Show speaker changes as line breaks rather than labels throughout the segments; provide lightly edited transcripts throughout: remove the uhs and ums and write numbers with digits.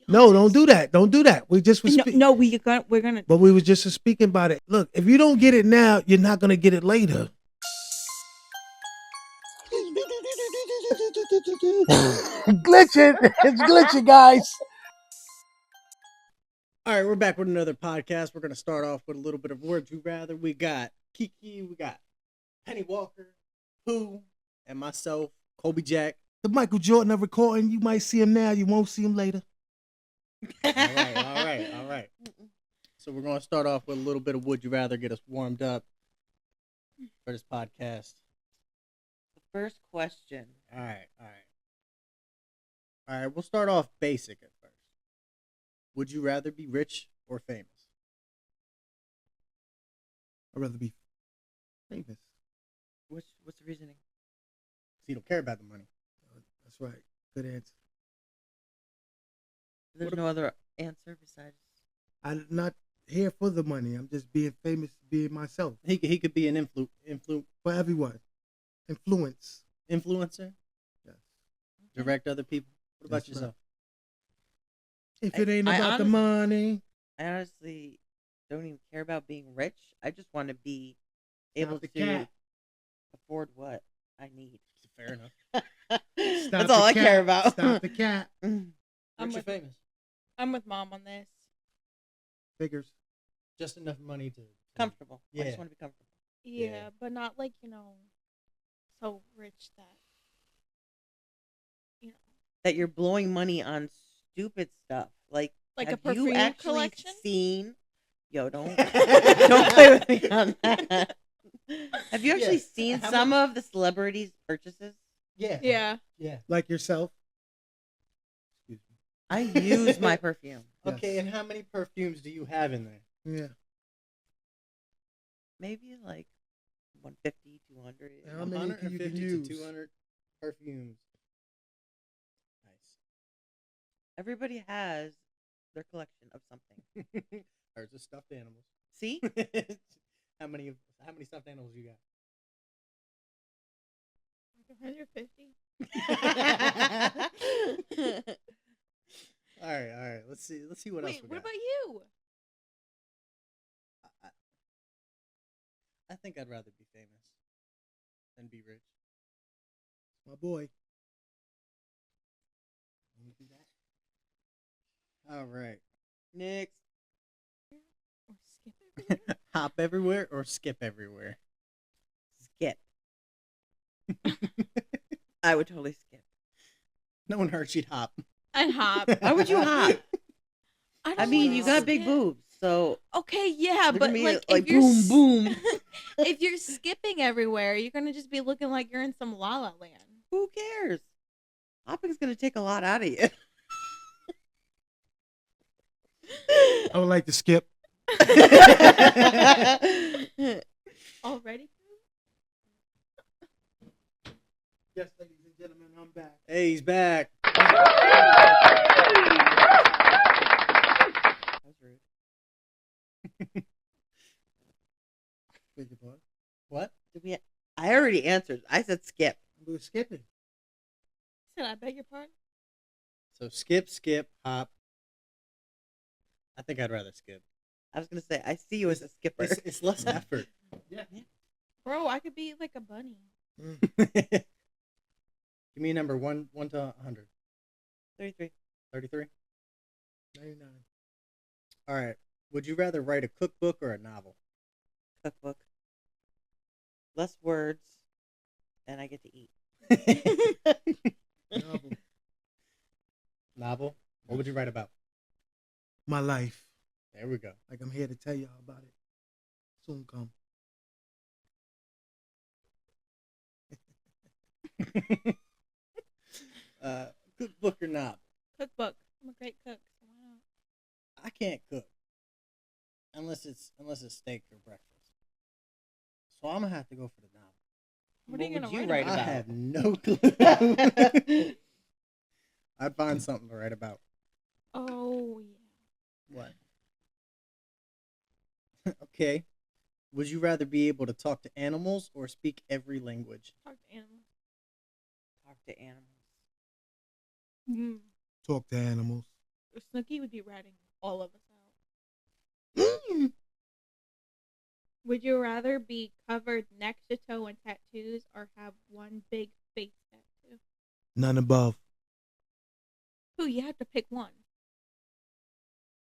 No, don't do that. Don't do that. We just was
No, we're gonna.
But we was just speaking about it. Look, if you don't get it now, you're not gonna get it later. Glitching. It's glitching, guys.
All right, we're back with another podcast. We're going to start off with a little bit of Would You Rather. We got Kiki, we got Penny Walker, Pooh, and myself, Kobe Jack.
The Michael Jordan of recording, you might see him now, you won't see him later.
All right. So we're going to start off with a little bit of Would You Rather, get us warmed up for this podcast.
The first question.
All right, we'll start off basic at first. Would you rather be rich or famous?
I'd rather be famous.
What's the reasoning?
So you don't care about the money.
That's right. Good answer.
There's no other answer besides.
I'm not here for the money. I'm just being famous, being myself.
He could be an
For everyone. Influencer.
Yes. Direct other people. What about yourself?
If it ain't about the money.
I honestly don't even care about being rich. I just want to be able to afford what I need.
Fair enough.
That's all I care about.
Stop the cat.
Rich or famous?
I'm with Mom on this.
Figures.
Just enough money to...
Comfortable.
Yeah.
I just want to be comfortable.
Yeah, but not like, so rich that,
That you're blowing money on stupid stuff. Like
a
have
perfume
you actually
collection?
seen... Yo, don't play with me on that. Have you actually seen some of the celebrities' purchases?
Yeah.
Like yourself.
Excuse me.
I use my perfume.
Okay, and how many perfumes do you have in there?
Yeah.
Maybe like 150, 200.
How many can you
150
use?
to 200 perfumes. Nice.
Everybody has their collection of something.
Ours are stuffed animals.
See?
How many stuffed animals you got?
150.
All right. Let's see what else we got.
What about you?
I think I'd rather be famous than be rich.
My boy.
Let me do that. All right.
Next.
Or skip everywhere?
Hop everywhere or skip everywhere?
Skip. I would totally skip.
No one heard she'd hop.
I'd hop.
Why would you hop?
I
mean, you got
skip.
big boobs, so
Okay, yeah,
they're
but
gonna be
like
like
if you're
boom, boom.
if you're skipping everywhere, you're gonna just be looking like you're in some La La Land.
Who cares? Hopping's gonna take a lot out of you.
I would like to skip.
Already?
Yes, ladies and gentlemen, I'm back.
Hey, he's back.
That's rude.
Beg your pardon.
What?
I already answered. I said skip.
We were skipping.
Said I beg your pardon?
So skip, hop. I think I'd rather skip.
I was gonna say I see you as a skipper.
It's less effort.
Yeah.
Bro, I could be like a bunny.
Give me a number 1 to 100.
33.
33.
99.
All right. Would you rather write a cookbook or a novel?
Cookbook. Less words, and I get to eat.
Novel.
Novel. What would you write about?
My life.
There we go.
Like I'm here to tell y'all about it. Soon come.
Cookbook or novel?
Cookbook. I'm a great cook. So why not?
I can't cook unless it's steak or breakfast. So I'm gonna have to go for the novel.
What are you gonna
would
write
you write
about?
I
about?
have no clue. I'd find something to write about.
Oh yeah.
What? Okay. Would you rather be able to talk to animals or speak every language?
Talk to animals.
Talk to animals.
Mm.
Talk to animals.
Snooki would be ratting all of us out.
Mm.
Would you rather be covered neck to toe in tattoos or have one big face tattoo?
None above.
Ooh, you have to pick one.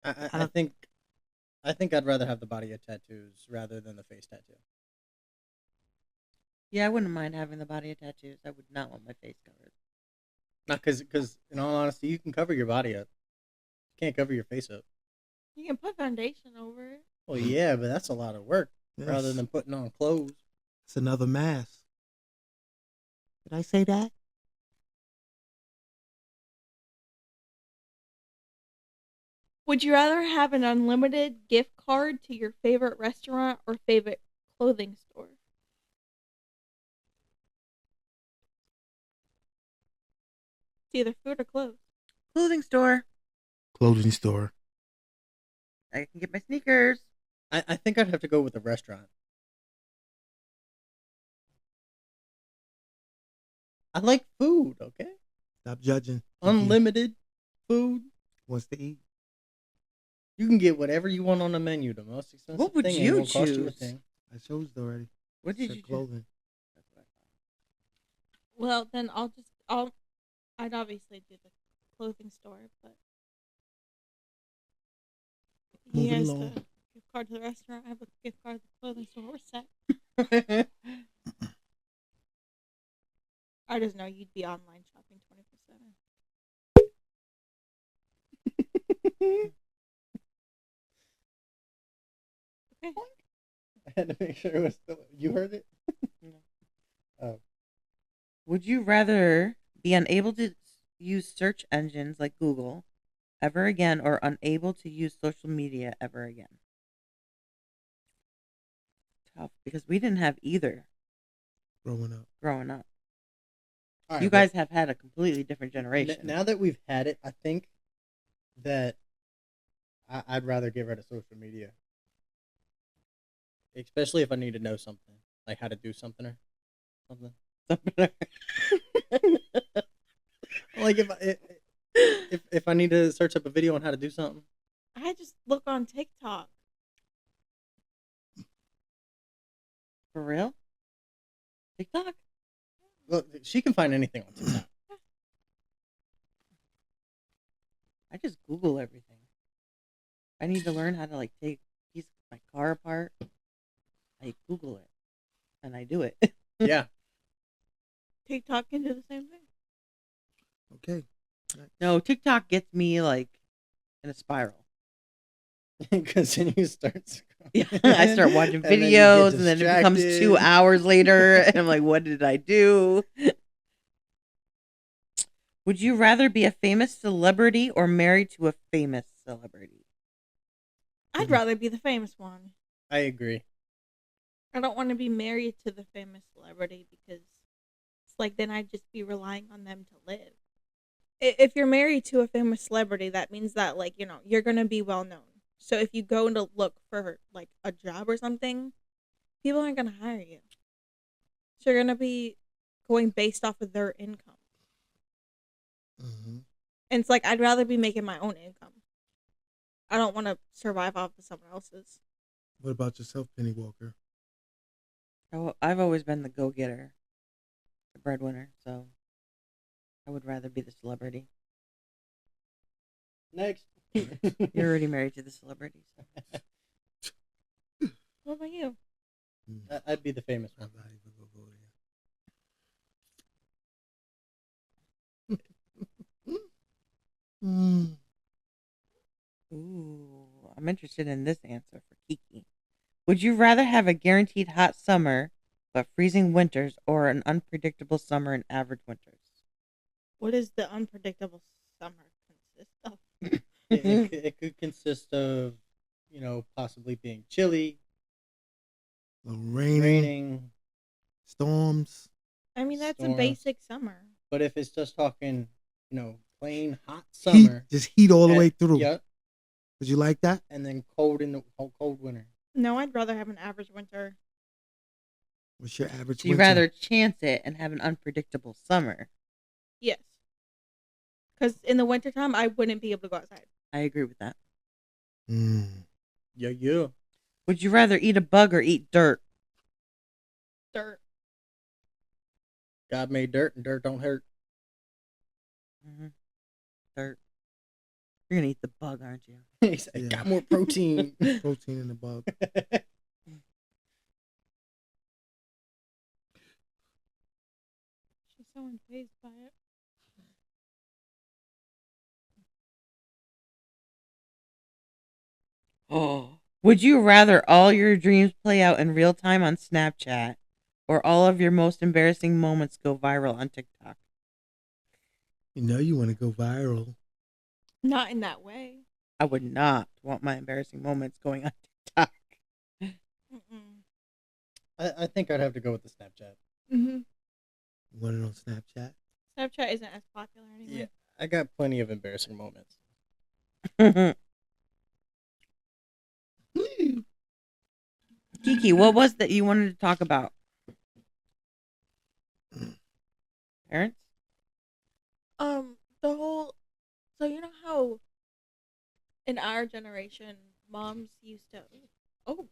I think I'd rather have the body of tattoos rather than the face tattoo.
Yeah, I wouldn't mind having the body of tattoos. I would not want my face covered.
Not because in all honesty, you can cover your body up. You can't cover your face up.
You can put foundation over it.
Well, yeah, but that's a lot of work
Yes.
rather than putting on clothes.
It's another mask. Did I say that?
Would you rather have an unlimited gift card to your favorite restaurant or favorite clothing store? It's either food or clothes.
Clothing store.
Clothing store.
I can get my sneakers.
I think I'd have to go with the restaurant. I like food, okay?
Stop judging.
Unlimited food.
Wants to eat.
You can get whatever you want on the menu. The most expensive
What would
thing
you
ain't gonna cost you a
choose?
thing.
I chose it already.
What did
Said
you choose?
clothing.
Well, then I'd obviously do the clothing store, but he
Moving
has
along.
the gift card to the restaurant. I have a gift card to the clothing store. We're set. I just know you'd be online shopping 24/7. Okay.
I had to make sure it was still. You heard it?
No.
Oh.
Would you rather be unable to use search engines like Google ever again or unable to use social media ever again? Tough, because we didn't have either
Growing up.
growing up.
All
You
but
guys have had a completely different generation.
Now that we've had it, I think that I'd rather get rid of social media. Especially if I need to know something. Like how to do something or something. Like if I need to search up a video on how to do something.
I just look on TikTok.
For real? TikTok?
Look, she can find anything on TikTok.
I just Google everything. I need to learn how to like take my car apart. I Google it, and I do it.
Yeah.
TikTok can do the same thing.
Okay.
No, TikTok gets me like in a spiral.
Because then you start
Yeah, I start watching
and then you get
videos, and then it becomes
distracted.
2 hours later, and I'm like, "What did I do?" Would you rather be a famous celebrity or married to a famous celebrity?
I'd rather be the famous one.
I agree.
I don't want to be married to the famous celebrity because it's like then I'd just be relying on them to live. If you're married to a famous celebrity, that means that like, you're going to be well known. So if you go to look for like a job or something, people aren't going to hire you. So you're going to be going based off of their income.
Mm-hmm.
And it's like I'd rather be making my own income. I don't want to survive off of someone else's.
What about yourself, Penny Walker?
I've always been the go-getter, the breadwinner, so I would rather be the celebrity.
Next.
You're already married to the celebrity. So.
What about you?
I'd be the famous one.
I'm not even gonna go there.
Ooh, I'm interested in this answer for Kiki. Would you rather have a guaranteed hot summer but freezing winters or an unpredictable summer and average winters?
What does the unpredictable summer consist of?
It could consist of, possibly being chilly, raining.
Storms.
I mean, that's a
Storms.
basic summer.
But if it's just talking, plain hot
Heat,
summer,
just heat all the way through.
Yep.
Would you like that?
And then cold in the cold winter.
No, I'd rather have an average winter.
What's your average
So you'd
winter?
rather chance it and have an unpredictable summer.
Yes. Because in the wintertime, I wouldn't be able to go outside.
I agree with that.
Yeah.
Would you rather eat a bug or eat dirt?
Dirt.
God made dirt, and dirt don't hurt.
Mm-hmm. Dirt. You're gonna eat the bug, aren't you?
He said,
Yeah.
got more protein.
Protein in the bug.
She's so unfazed by it.
Oh. Would you rather all your dreams play out in real time on Snapchat or all of your most embarrassing moments go viral on TikTok?
You know you want to go viral.
Not in that way.
I would not want my embarrassing moments going on TikTok.
Mm-mm.
I think I'd have to go with the Snapchat.
Mm-hmm.
You want it on Snapchat?
Snapchat isn't as popular anymore.
Yeah, I got plenty of embarrassing moments.
Kiki, what was that you wanted to talk about? Parents?
The whole. So you know how, in our generation, moms used to. Oh.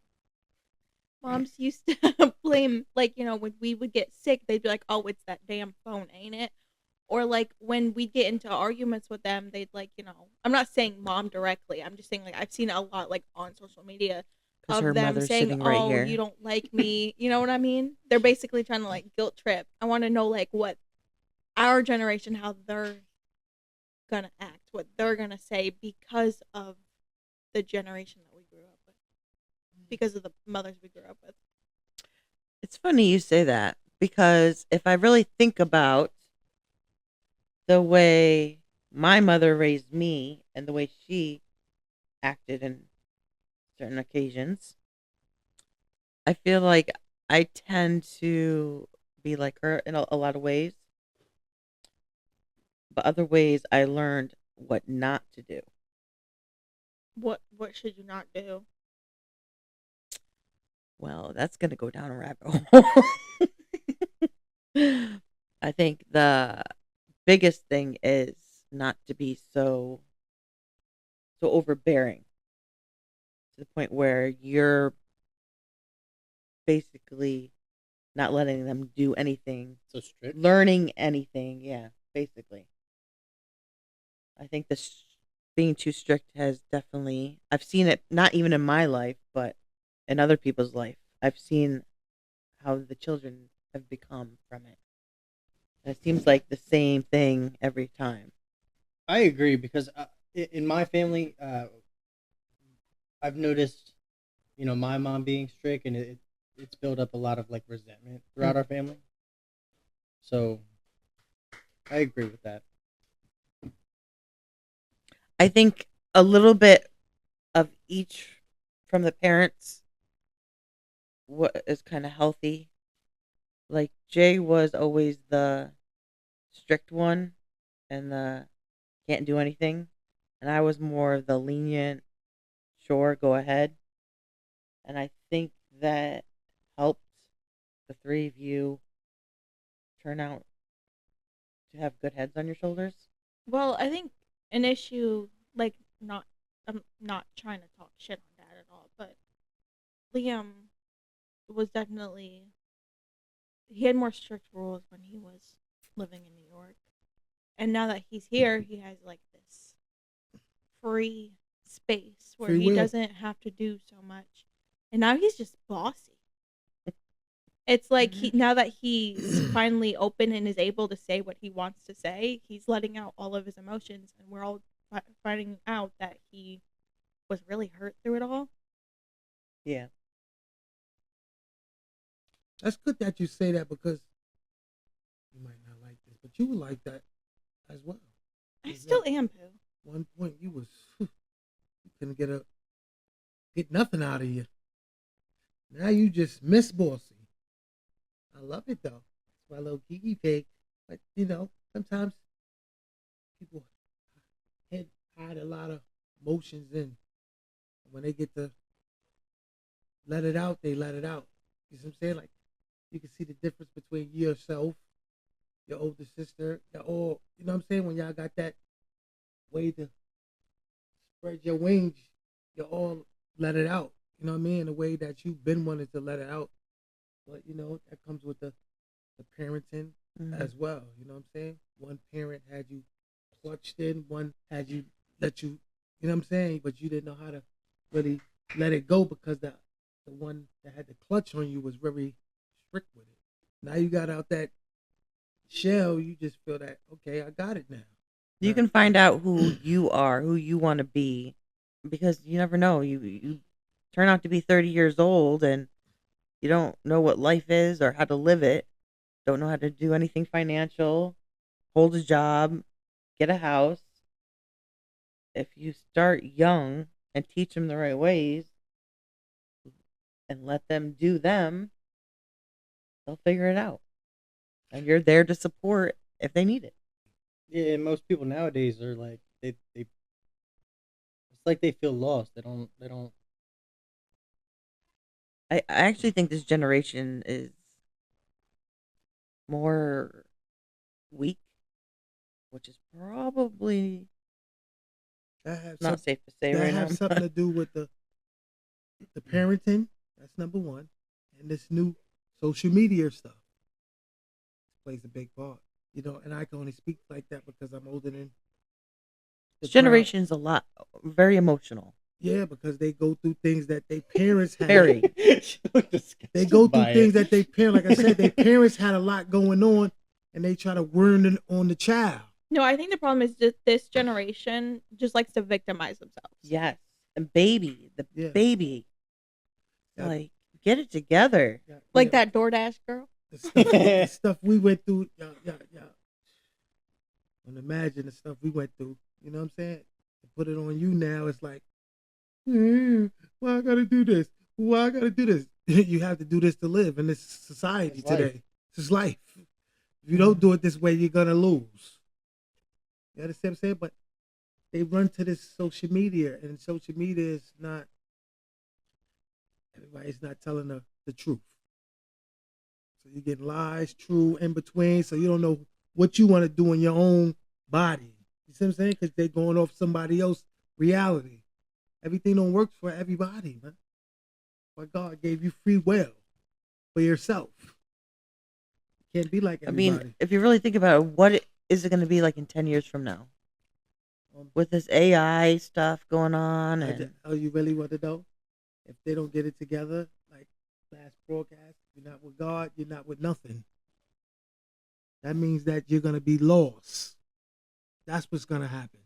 Moms used to blame, like, when we would get sick, they'd be like, "Oh, it's that damn phone, ain't it?" Or like when we'd get into arguments with them, they'd like, I'm not saying mom directly. I'm just saying like I've seen a lot like on social media
Because her
of them
mother's
saying,
sitting right
"Oh,
here.
you don't like me." You know what I mean? They're basically trying to like guilt trip. I want to know like what our generation, how they're gonna act, what they're gonna say because of the generation that we grew up with, because of the mothers we grew up with.
It's funny you say that because if I really think about the way my mother raised me and the way she acted in certain occasions, I feel like I tend to be like her in a lot of ways. But other ways I learned what not to do.
What should you not do?
Well, that's going to go down a rabbit hole. I think the biggest thing is not to be so overbearing to the point where you're basically not letting them do anything,
So strict.
learning anything. Yeah, basically. I think being too strict has definitely, I've seen it not even in my life, but in other people's life. I've seen how the children have become from it. And it seems like the same thing every time.
I agree because in my family, I've noticed, my mom being strict, and it's built up a lot of like resentment throughout our family. So I agree with that.
I think a little bit of each from the parents what is kind of healthy. Like Jay was always the strict one and the can't do anything, and I was more of the lenient, sure, go ahead. And I think that helped the three of you turn out to have good heads on your shoulders.
Well, I think an issue, like, not, I'm not trying to talk shit on dad at all, but Liam was definitely, he had more strict rules when he was living in New York. And now that he's here, he has like this free space where
Free
he
will.
doesn't have to do so much. And now he's just bossy. It's like now that he's finally open and is able to say what he wants to say, he's letting out all of his emotions, and we're all finding out that he was really hurt through it all.
Yeah.
That's good that you say that because you might not like this, but you were like that as well.
I still am, Pooh.
One point you was you couldn't get nothing out of you. Now you just miss bossy. I love it though. It's my little geeky pig. But sometimes people hide a lot of emotions in. When they get to let it out, they let it out. You see what I'm saying? Like you can see the difference between yourself, your older sister, or you know what I'm saying, when y'all got that way to spread your wings, you all let it out. You know what I mean? In a way that you've been wanting to let it out. But you know, that comes with the parenting as well. You know what I'm saying? One parent had you clutched in, one had you let you, you know what I'm saying? But you didn't know how to really let it go because the one that had the clutch on you was very strict with it. Now you got out that shell, you just feel that, okay, I got it now.
You can find out who you are, who you want to be, because you never know. You turn out to be 30 years old and you don't know what life is or how to live it. Don't know how to do anything financial, hold a job, get a house. If you start young and teach them the right ways and let them do them, they'll figure it out. And you're there to support if they need it.
Yeah, and most people nowadays are like they it's like they feel lost. They don't.
I actually think this generation is more weak, which is probably not safe to say
that
right now.
have something to do with the parenting. That's number one, and this new social media stuff plays a big part. You know, and I can only speak like that because I'm older than
This generation's a lot, very emotional.
Yeah, because they go through things that their parents had.
Very.
They go through things that they parents, like I said, their parents had a lot going on, and they try to worm it on the child.
No, I think the problem is just this generation just likes to victimize themselves.
Yes, and baby, baby, like get it together.
Like that DoorDash girl.
The stuff we went through, yeah. And imagine the stuff we went through. You know what I'm saying? To put it on you now, it's like, why I gotta do this? Why I gotta do this? You have to do this to live in this society today. This is life. If you don't do it this way, you're gonna lose. You understand what I'm saying? But they run to this social media, and social media is not, everybody's not telling the truth. So you get lies, true, in between, so you don't know what you want to do in your own body. You see what I'm saying? Because they're going off somebody else's reality. Everything don't work for everybody, man. But God gave you free will for yourself. You can't be like everybody.
I mean, if you really think about it, what is it going to be like in 10 years from now? With this AI stuff going on.
Oh, you really want to know? If they don't get it together, like last broadcast, you're not with God, you're not with nothing. That means that you're going to be lost. That's what's going to happen.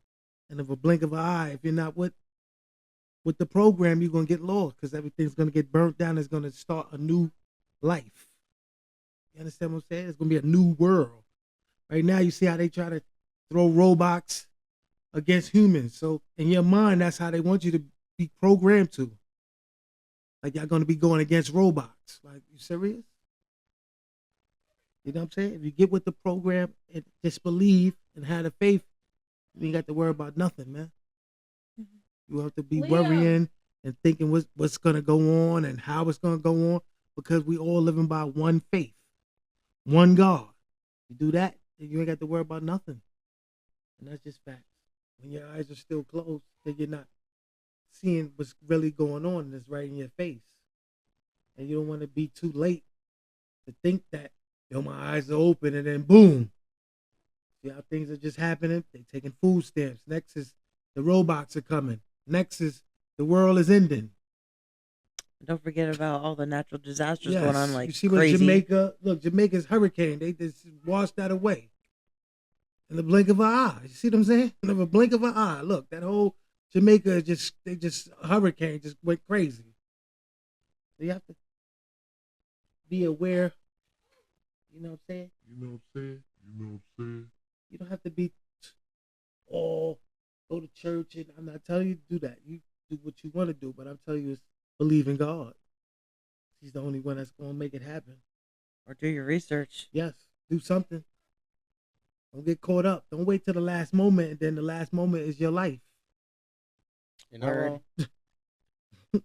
And if a blink of an eye, if you're not with the program, you're going to get lost because everything's going to get burnt down. It's going to start a new life. You understand what I'm saying? It's going to be a new world. Right now, you see how they try to throw robots against humans. So in your mind, that's how they want you to be programmed to. Like y'all going to be going against robots. Like, you serious? You know what I'm saying? If you get with the program and just believe and have the faith, you ain't got to worry about nothing, man. You have to be worrying and thinking what's going to go on and how it's going to go on because we all living by one faith, one God. You do that, then you ain't got to worry about nothing. And that's just facts. When your eyes are still closed, then you're not seeing what's really going on and it's right in your face. And you don't want to be too late to think that, my eyes are open and then boom. See how things are just happening? They taking food stamps. Next is the robots are coming. Next is the world is ending.
Don't forget about all the natural disasters going on like
you see
crazy.
What Jamaica, look, Jamaica's hurricane, they just washed that away. In the blink of an eye. You see what I'm saying? In the blink of an eye. Look, that whole Jamaica hurricane just went crazy. So you have to be aware. You know what I'm saying? You don't have to be go to church, and I'm not telling you to do that. You do what you want to do, but I'm telling you is believe in God. He's the only one that's going to make it happen.
Or do your research.
Yes, do something. Don't get caught up. Don't wait till the last moment, and then the last moment is your life.
You know. All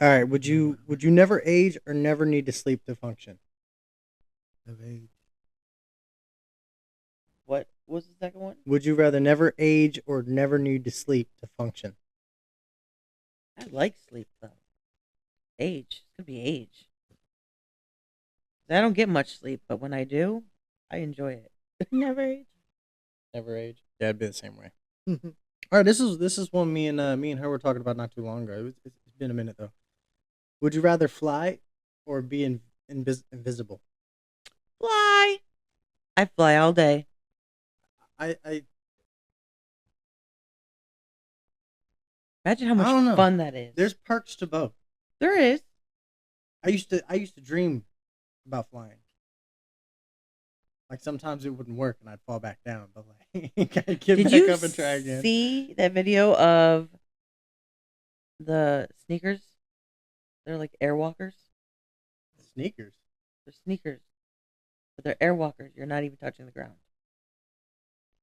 right. Would you never age or never need to sleep to function?
Never age.
What What's the second one?
Would you rather never age or never need to sleep to function?
I like sleep though. Age. It's gonna be age. I don't get much sleep, but when I do, I enjoy it.
Never age.
Never age. Yeah, I'd be the same way. All right, this is one me and her were talking about not too long ago. It's been a minute though. Would you rather fly or be invisible?
Fly. I fly all day.
I
Imagine how
I don't know.
much fun that is.
There's perks to both.
There is.
I used to dream about flying. Like sometimes it wouldn't work and I'd fall back down, but like I'd get
Did
back
you
up and try again.
see that video of the sneakers? They're like airwalkers.
Sneakers.
They're sneakers, but they're airwalkers. You're not even touching the ground.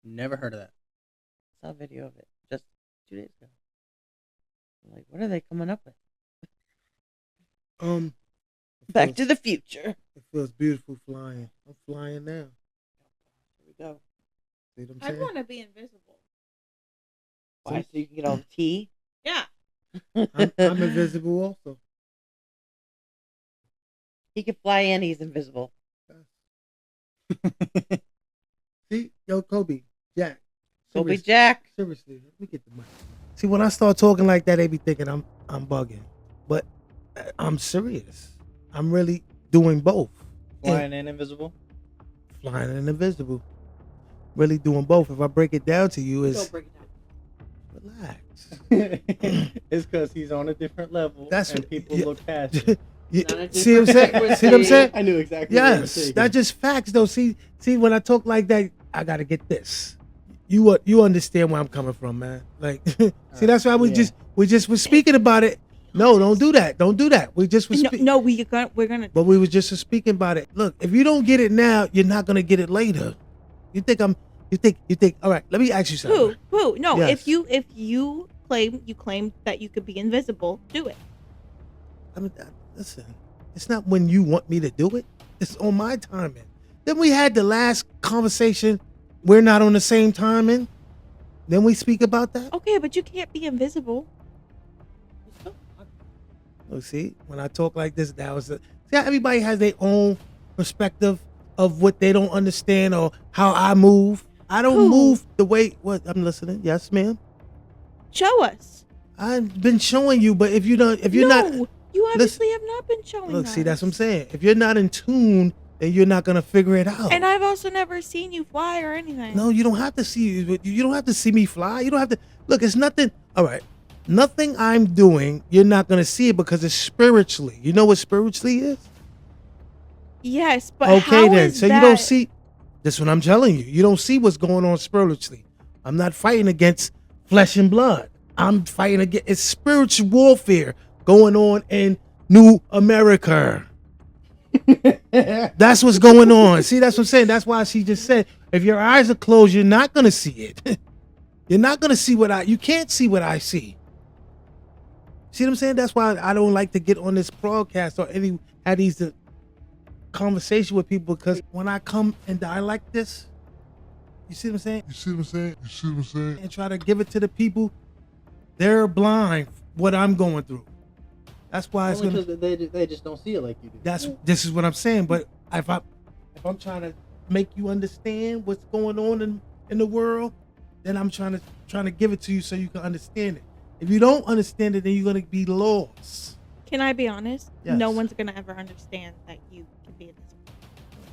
Never heard of that.
I saw a video of it just 2 days ago. I'm like, what are they coming up with? Back to the future.
It feels beautiful flying. I'm flying now.
Here we go.
See what I'm
I'd
saying?
want to be invisible.
Why? So you can get all the tea?
Yeah.
I'm invisible also.
He can fly and he's invisible.
See, yo, Kobe, Jack.
Kobe
Seriously,
Jack.
seriously, let me get the mic. See, when I start talking like that, they be thinking I'm bugging, but I'm serious. I'm really doing both.
Flying and invisible.
Flying and invisible. Really doing both. If I break it down to you,
Don't
is
break it down.
relax.
It's because he's on a different level.
That's
and
what-
people
yeah.
look past him.
Not a
See what I'm saying?
different
See what I'm saying?
I knew exactly. What you were
Yes,
saying.
that's just facts, though. See, when I talk like that, I gotta get this. You understand where I'm coming from, man. Like, see, that's why we
Yeah.
just was speaking about it. No, don't do that. Don't do that. We just was.
No, we're gonna.
But we was just speaking about it. Look, if you don't get it now, you're not gonna get it later. You think. All right. Let me ask you something.
Who? No.
Yes.
If you claim that you could be invisible, do it.
I mean, listen. It's not when you want me to do it. It's on my timing. Then we had the last conversation. We're not on the same timing. Then we speak about that.
Okay, but you can't be invisible.
Look, see, when I talk like this, that was see how everybody has their own perspective of what they don't understand or how I move. I don't
Who?
move the way. What? I'm listening. Yes, ma'am.
Show us.
I've been showing you, but if you don't, if you're not,
you obviously have not been showing
look,
us.
see, that's what I'm saying. If you're not in tune, then you're not gonna figure it out.
And I've also never seen you fly or anything.
No, you don't have to see. You don't have to see me fly. You don't have to look. It's nothing. All right, nothing I'm doing. You're not gonna see it because it's spiritually. You know what spiritually is?
Yes, but
Okay,
how
then.
is
So
that?
you don't see. That's what I'm telling you. You don't see what's going on spiritually. I'm not fighting against flesh and blood. I'm fighting against it's spiritual warfare going on in New America. That's what's going on. See, that's what I'm saying. That's why she just said, if your eyes are closed, you're not gonna see it. You're not gonna see you can't see what I see. See what I'm saying? That's why I don't like to get on this broadcast or have these conversation with people, because when I come and die like this, you see what I'm saying?
You see what I'm saying? You see what I'm saying?
And try to give it to the people, they're blind what I'm going through. That's why it's
Only
gonna.
because they just don't see it like you do.
This is what I'm saying. But if I'm trying to make you understand what's going on in the world, then I'm trying to give it to you so you can understand it. If you don't understand it, then you're gonna be lost.
Can I be honest?
Yes.
No one's gonna ever understand that you can be invisible.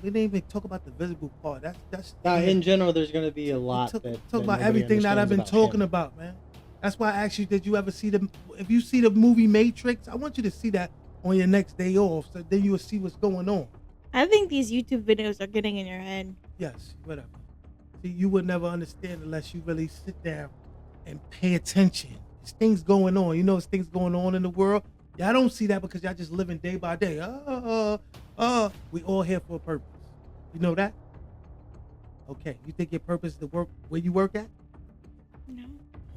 We didn't even talk about the visible part. That's
In general, there's going to be a lot
Talk
that
about
nobody
everything that I've been
understands
talking
him.
about, man. That's why I asked you, did you ever see if you see the movie Matrix, I want you to see that on your next day off, so then you will see what's going on.
I think these YouTube videos are getting in your head.
Yes, whatever. See, you would never understand unless you really sit down and pay attention. There's things going on. You know, there's things going on in the world. Y'all don't see that because y'all just living day by day. We all here for a purpose. You know that? Okay. You think your purpose is to work where you work at?
No.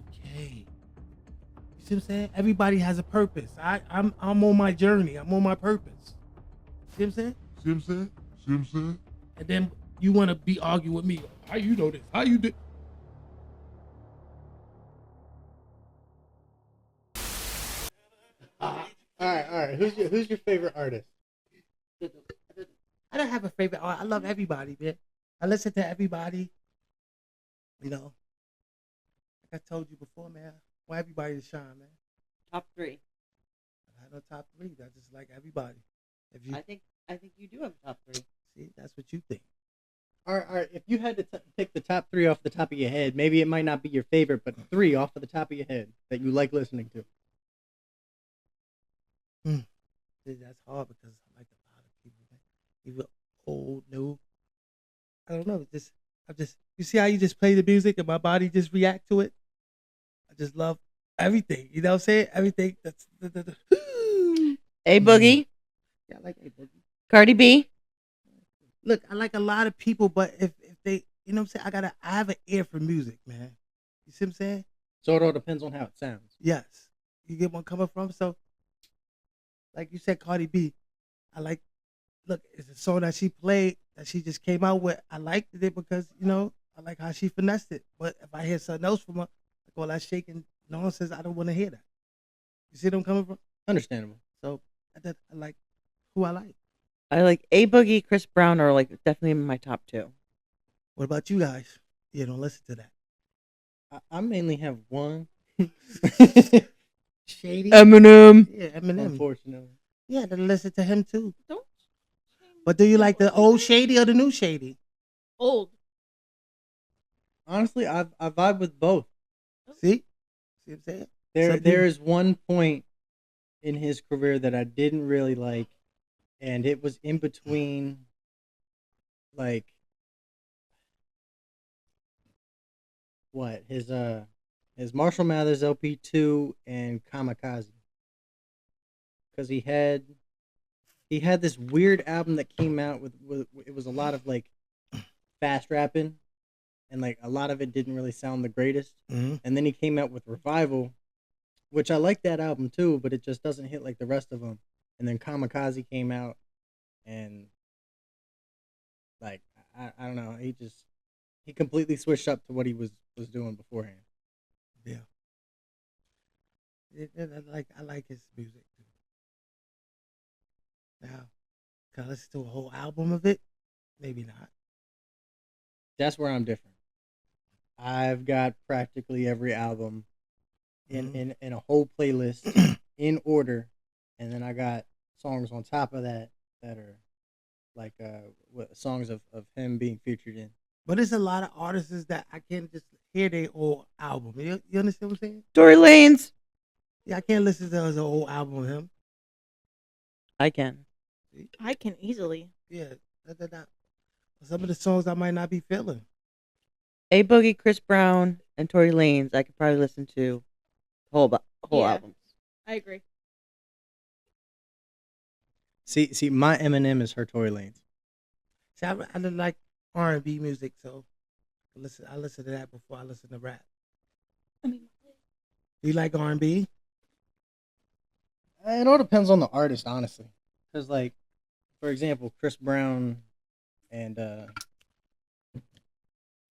Okay. You see what I'm saying? Everybody has a purpose. I'm on my journey. I'm on my purpose. See what I'm saying?
See what I'm saying? See what I'm saying?
And then you want to be arguing with me. How you know this? How you do?
All right. Who's your favorite artist?
I don't have a favorite. I love everybody, man. I listen to everybody. You know, like I told you before, man. I want everybody to shine, man.
Top 3.
I have no top 3. I just like everybody. If you
I think you do have a top 3.
see, that's what you think.
All right. If you had to pick the top 3 off the top of your head, maybe it might not be your favorite, but 3 off of the top of your head that you like listening to.
That's hard because I like a lot of people, man. Even old, new. I don't know. You see how you just play the music and my body just react to it? I just love everything. You know what I'm saying? Everything that's
A Boogie,
Yeah, I like A Boogie.
Cardi B.
Look, I like a lot of people, but if they, you know what I'm saying, I have an ear for music, man. You see what I'm saying?
So it all depends on how it sounds.
Yes. You get where I'm coming from? So, like you said, Cardi B, look, it's a song that she played, that she just came out with. I liked it because, you know, I like how she finessed it. But if I hear something else from her, like all that shaking nonsense, I don't want to hear that. You see where I'm coming from?
Understandable.
So, I like who I like.
I like A Boogie, Chris Brown are like definitely in my top 2.
What about you guys? Yeah, don't listen to that.
I mainly have one.
Shady?
Eminem.
Yeah, Eminem.
Unfortunately.
Yeah, then listen to him too.
Don't.
But do you like the old Shady or the new Shady?
Old.
Honestly, I vibe with both.
See what I'm saying?
There is one point in his career that I didn't really like, and it was in between, like, what his Marshall Mathers LP2 and Kamikaze, because he had this weird album that came out with it was a lot of like fast rapping, and like a lot of it didn't really sound the greatest.
Mm-hmm.
And then he came out with Revival, which I like that album too, but it just doesn't hit like the rest of them. And then Kamikaze came out, and like I don't know, he completely switched up to what he was doing beforehand.
Yeah. I like his music too. Now, can I listen to a whole album of it? Maybe not.
That's where I'm different. I've got practically every album in a whole playlist in order, and then I got songs on top of that are like songs of him being featured in.
But there's a lot of artists that I can't just hear their whole album. You understand what I'm saying?
Tory Lanez.
Yeah, I can't listen to his whole album of him.
I can.
I can easily.
Yeah, some of the songs I might not be feeling.
A Boogie, Chris Brown, and Tory Lanez. I could probably listen to whole
Yeah.
albums.
I agree.
See, my Eminem is her Tory Lanez.
See, I didn't like R&B music, so I listen to that before I listen to rap.
I mean,
Do you like R&B?
It all depends on the artist, honestly. Because, like, for example, Chris Brown and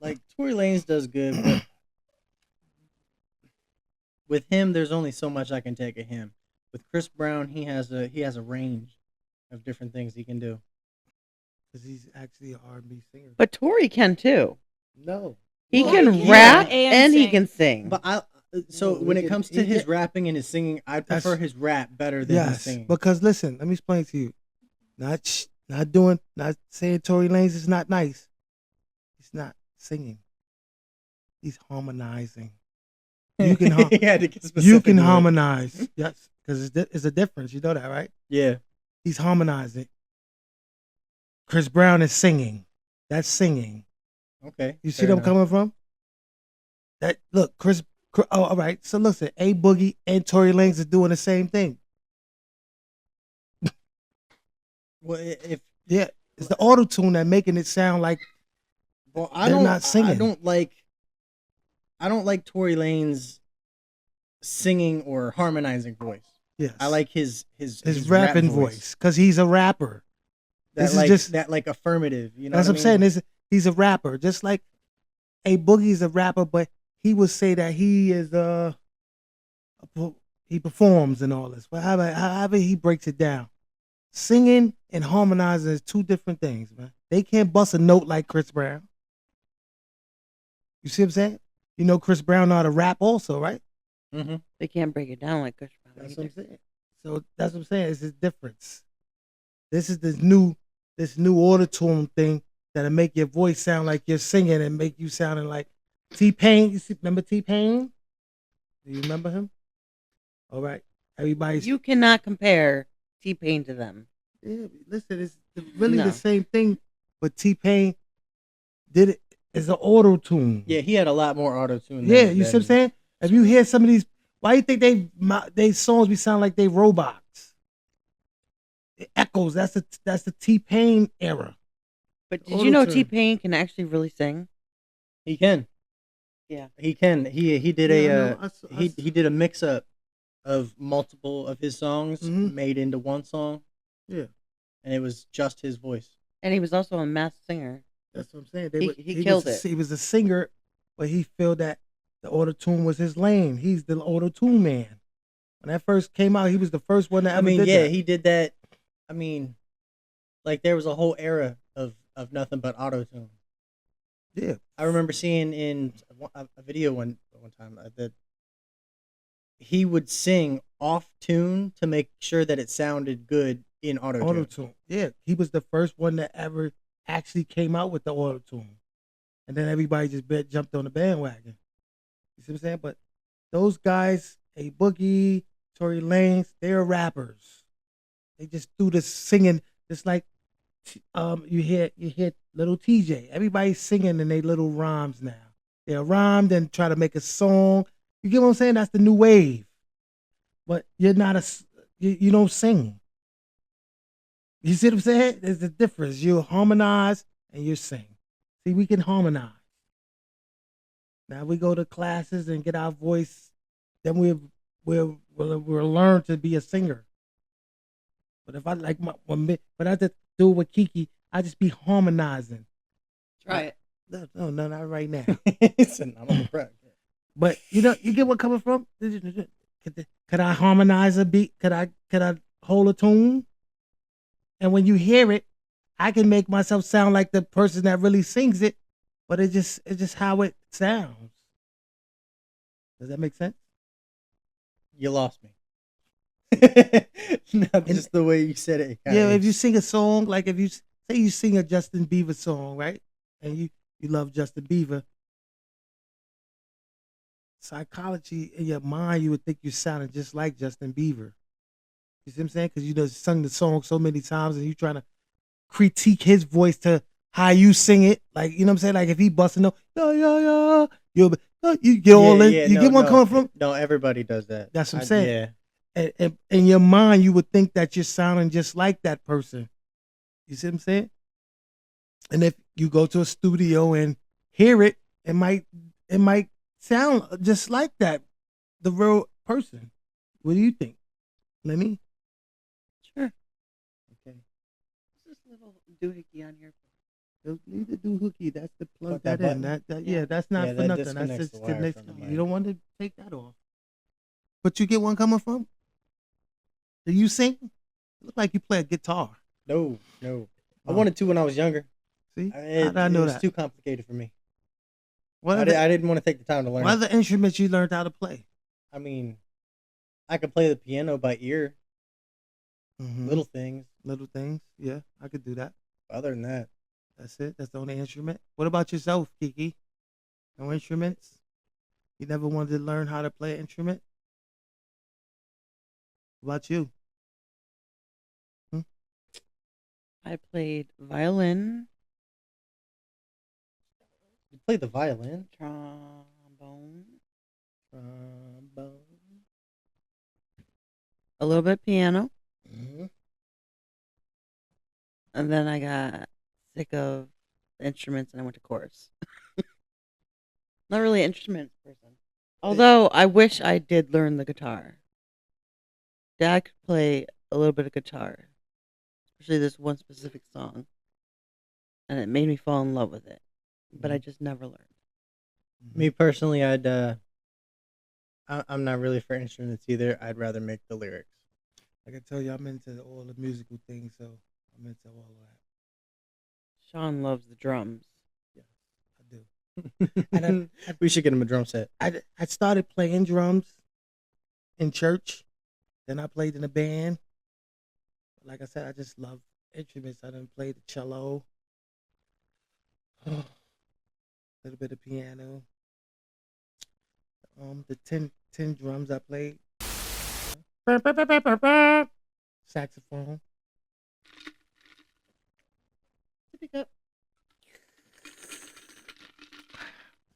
like Tory Lanez does good, but with him, there's only so much I can take of him. With Chris Brown, he has a range of different things he can do.
Because he's actually an R&B singer.
But Tory can too.
No.
He
Well,
can
he can
rap
rap and
and he
sing.
can sing.
But
No,
when
he
it
can-
comes to
he
his
can-
rapping and his singing, I prefer his rap better than his
Yes,
singing.
because listen, let me explain to you. Not saying Tory Lanez is not nice. He's not singing. He's harmonizing. You can
He had to get
you
specific
can
with it.
harmonize. Yes, because it's a difference. You know that, right?
Yeah.
He's harmonizing. Chris Brown is singing. That's singing.
Okay.
You see
fair
where I'm
enough.
coming from? That look, oh, all right. So listen, A Boogie and Tory Lanez are doing the same thing.
Well, if
Yeah, it's the auto tune that making it sound like
I
they're
don't,
not singing.
I don't like Tory Lane's singing or harmonizing voice.
yes.
I like his
rapping
rap
voice because he's a rapper.
That
This is
like
just-
that like affirmative. You know
That's
what
what I'm saying. He's a rapper, just like a Boogie's a rapper, but he would say that he is he performs and all this. But however he breaks it down, singing and harmonizing is two different things, man. They can't bust a note like Chris Brown. You see what I'm saying? You know Chris Brown know how to rap also, right?
Mm-hmm.
They can't break it down like Chris Brown.
That's
either.
what I'm saying. So that's what I'm saying. It's a difference. This is this new auto-tune thing that'll make your voice sound like you're singing and make you sounding like T-Pain. You see, remember T-Pain? Do you remember him? All right. Everybody's
You cannot compare T-Pain to them.
yeah, listen, it's really
No.
the same thing, but T-Pain did it as an auto-tune.
Yeah, he had a lot more auto tune.
Yeah, you see what I'm saying? If you hear some of these, why you think they songs be sound like they robots? It echoes. That's the T-Pain era.
But did you know
Auto-tune.
T-Pain can actually really sing?
He can.
Yeah.
He can. He did
Yeah, I
a
know. I s-
he did a mix up of multiple of his songs
Mhm.
made into one song,
Yeah,
and it was just his voice.
And he was also a masked singer.
that's what I'm saying.
He killed
was
it.
He was a singer, but he felt that the auto-tune was his lane. He's the auto-tune man. When that first came out, he was the first one that
I
ever
mean,
did
yeah,
that.
he did that. I mean, like there was a whole era of nothing but auto tune.
Yeah.
I remember seeing in a video one time that he would sing off tune to make sure that it sounded good in auto tune.
Auto-tune. Yeah, he was the first one that ever actually came out with the auto-tune. And then everybody just jumped on the bandwagon. You see what I'm saying? But those guys, A Boogie, Tory Lanez, they're rappers. They just do the singing, just like you hear little TJ. Everybody's singing in their little rhymes now. They'll rhyme, then try to make a song. You get what I'm saying? That's the new wave. But you're not you don't sing. You see what I'm saying? There's a difference. You harmonize and you sing. See, we can harmonize. Now we go to classes and get our voice, then we'll learn to be a singer. But if I like but I just do it with Kiki, I just be harmonizing.
Try it.
No, not right now.
It's not on the crack.
But you know, you get where I'm coming from? Could I harmonize a beat? Could I hold a tune? And when you hear it, I can make myself sound like the person that really sings it, but it's just how it sounds. Does that make sense?
You lost me. Not just the way you said it.
Yeah, if you sing a song, like if you say you sing a Justin Bieber song, right? And you love Justin Bieber, psychology in your mind, you would think you sounded just like Justin Bieber. You see what I'm saying? Because you done sung the song so many times and you trying to critique his voice to how you sing it. Like, you know what I'm saying? Like if he busting up, you get all in. You get where I'm coming from?
No, everybody does that.
That's what I'm saying.
Yeah.
And in your mind, you would think that you're sounding just like that person. You see what I'm saying? And if you go to a studio and hear it, it might sound just like that, the real person. What do you think, Lenny?
Sure.
Okay.
What's this little doohickey on here?
Leave the doohickey. That's the plug
Put that
that in.
button.
Yeah, that's not
Yeah,
for
that
nothing. That's
disconnects
just
the wire
connects.
from the
You
mic.
don't want to take that off. But you get one coming from? Do you sing? Look like you play a guitar.
No. I
Oh.
wanted to when I was younger.
See?
How
How did I know
it was
that?
too complicated for me.
What
I didn't want to take the time to learn.
what
it.
other instruments you learned how to play?
I mean, I could play the piano by ear,
Mhm.
little things.
Little things. Yeah, I could do that.
Other than that,
That's it. That's the only instrument. What about yourself, Kiki? No instruments? You never wanted to learn how to play an instrument? What about you?
I played violin,
you play the violin.
trombone,
Trombone.
a little bit piano,
Mm-hmm.
and then I got sick of the instruments and I went to chorus. Not really an instrument person. Although I wish I did learn the guitar. Dad could play a little bit of guitar, especially this one specific song. and it made me fall in love with it. But I just never learned.
Me personally, I'm not really for instruments either. I'd rather make the lyrics.
Like I tell you, I'm into all the musical things, so I'm into all of that.
Sean loves the drums.
Yes, I do. And
We should get him a drum set.
I started playing drums in church. Then I played in a band. Like I said, I just love instruments. I done played the cello, a little bit of piano. The 10 drums I played. Saxophone.
Pick up.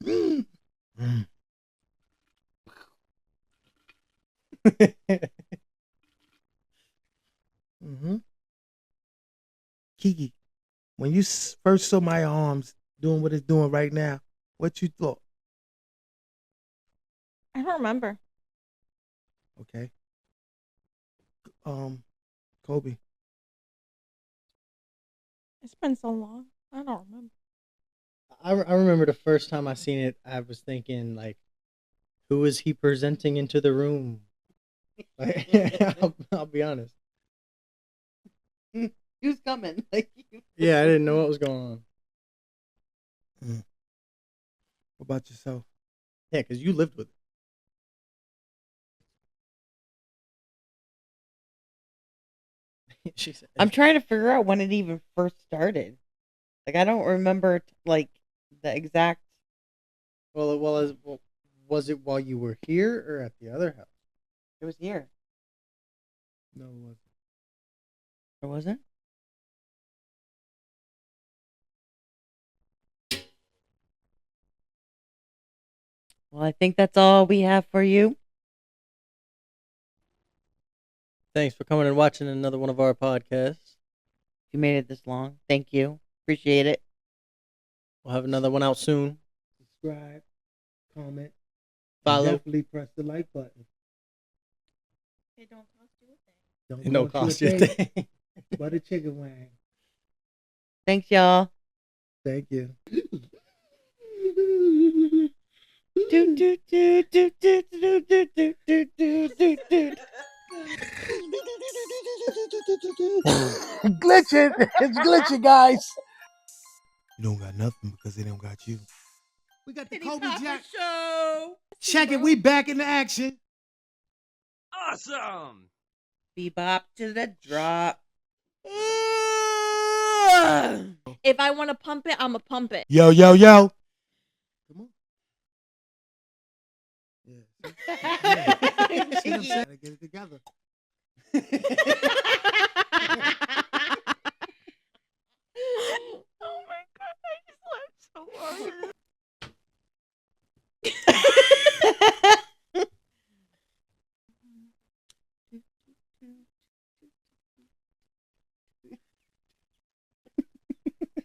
Mm. Mm-hmm. Kiki, when you first saw my arms doing what it's doing right now, what you thought?
I don't remember.
Okay. Kobe.
It's been so long. I don't remember.
I remember the first time I seen it, I was thinking like, who is he presenting into the room? Like, I'll be honest.
Who's coming? Like,
Yeah, I didn't know what was going on.
What about yourself?
Yeah, because you lived with it. She said,
I'm trying to figure out when it even first started. Like, I don't remember like the exact.
well, was it while you were here or at the other house?
It was here.
No, it wasn't.
Or was it? Well, I think that's all we have for you.
Thanks for coming and watching another one of our podcasts.
If you made it this long, thank you. Appreciate it.
We'll have another one out soon.
Subscribe, comment,
Follow.
and definitely press the like button.
It don't cost you a thing.
It don't cost you a thing.
But a chicken wing.
Thanks, y'all.
Thank you.
Do, do, do, do, do, do, do, do, do, do, do, do.
Glitching. It's glitching, guys. You don't got nothing because they don't got you. We got the Kobe Jack
Show.
Check it. We back in the action.
Awesome!
Bebop to the drop.
If I want to pump it, I'ma pump it.
Yo. Come on. Yeah. See what I'm saying? Get it together.